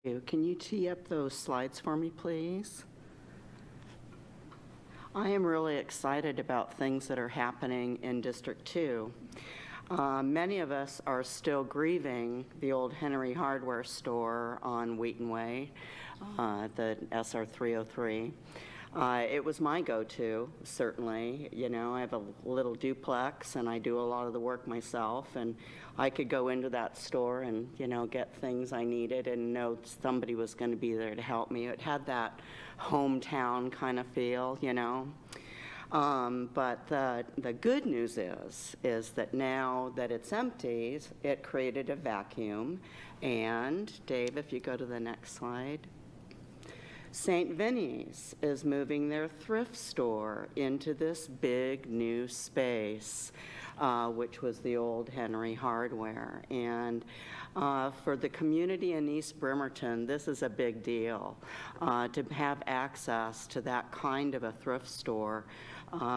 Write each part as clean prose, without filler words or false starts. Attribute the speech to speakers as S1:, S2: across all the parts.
S1: Can you tee up those slides for me, please? I am really excited about things that are happening in District 2. Many of us are still grieving the old Henry Hardware store on Wheaton Way, the SR 303. It was my go-to, certainly. You know, I have a little duplex and I do a lot of the work myself, and I could go into that store and, you know, get things I needed and know somebody was going to be there to help me. It had that hometown kind of feel, you know. But the good news is that now that it's empty, it created a vacuum. And Dave, if you go to the next slide. St. Vinny's is moving their thrift store into this big new space, which was the old Henry Hardware. And for the community in East Bremerton, this is a big deal. To have access to that kind of a thrift store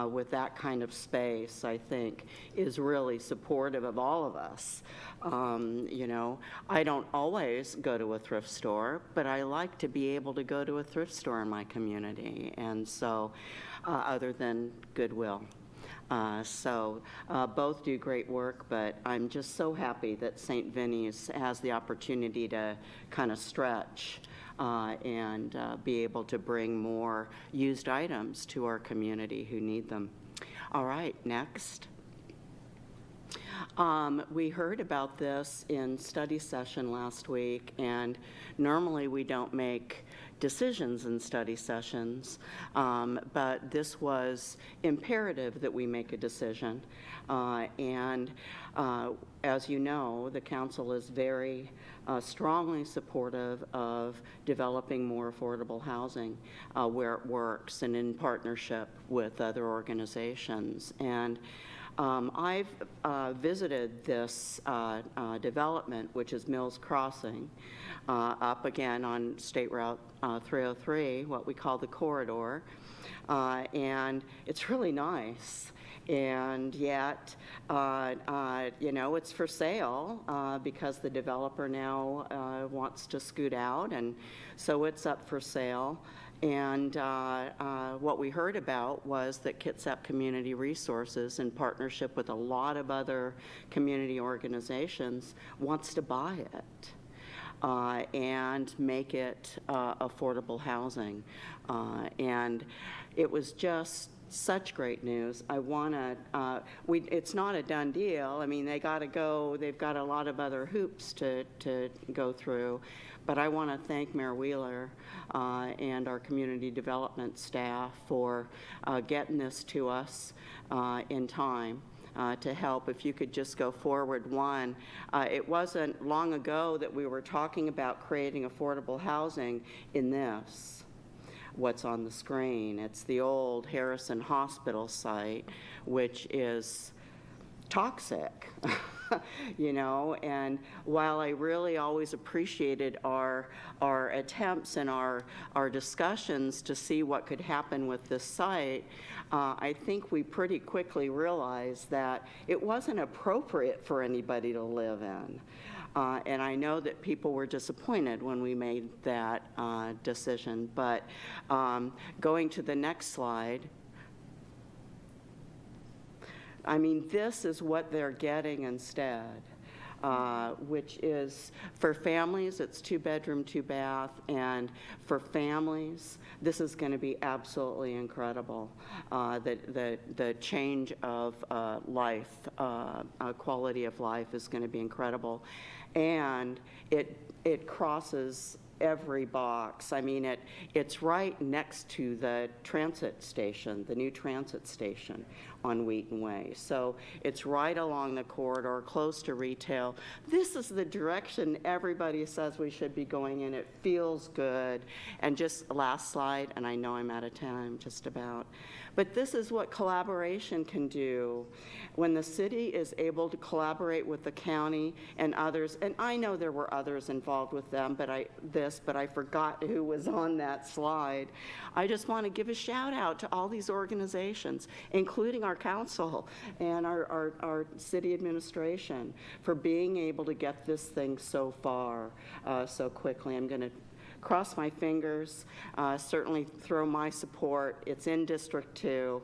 S1: with that kind of space, I think, is really supportive of all of us. You know, I don't always go to a thrift store, but I like to be able to go to a thrift store in my community, and so other than Goodwill. Both do great work, but I'm just so happy that St. Vinny's has the opportunity to kind of stretch and be able to bring more used items to our community who need them. All right, next. We heard about this in study session last week, and normally we don't make decisions in study sessions, but this was imperative that we make a decision. As you know, the council is very strongly supportive of developing more affordable housing where it works and in partnership with other organizations. And I've visited this development, which is Mills Crossing, up again on State Route 303, what we call the corridor, and it's really nice. And yet, you know, it's for sale because the developer now wants to scoot out, and so it's up for sale. And what we heard about was that Kitsap Community Resources, in partnership with a lot of other community organizations, wants to buy it and make it affordable housing. And it was just such great news. I want to, it's not a done deal. I mean, they've got a lot of other hoops to go through. But I want to thank Mayor Wheeler and our community development staff for getting this to us in time to help. If you could just go forward one. It wasn't long ago that we were talking about creating affordable housing in this. What's on the screen. It's the old Harrison Hospital site, which is toxic. You know, and while I really always appreciated our attempts and our discussions to see what could happen with this site, I think we pretty quickly realized that it wasn't appropriate for anybody to live in. And I know that people were disappointed when we made that decision. But going to the next slide, I mean, this is what they're getting instead, which is for families, it's 2-bedroom, 2-bath, and for families, this is going to be absolutely incredible. The change of life, quality of life is going to be incredible, and it crosses every box. I mean, it's right next to the transit station, the new transit station on Wheaton Way. So it's right along the corridor, close to retail. This is the direction everybody says we should be going in. It feels good. And just last slide, and I know I'm out of time just about, but this is what collaboration can do. When the city is able to collaborate with the county and others, and I know there were others involved with them, but this, but I forgot who was on that slide. I just want to give a shout out to all these organizations, including our council and our city administration, for being able to get this thing so far so quickly. I'm going to cross my fingers, certainly throw my support. It's in District 2.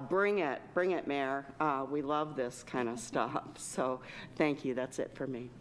S1: Bring it, Mayor. We love this kind of stuff. So thank you. That's it for me.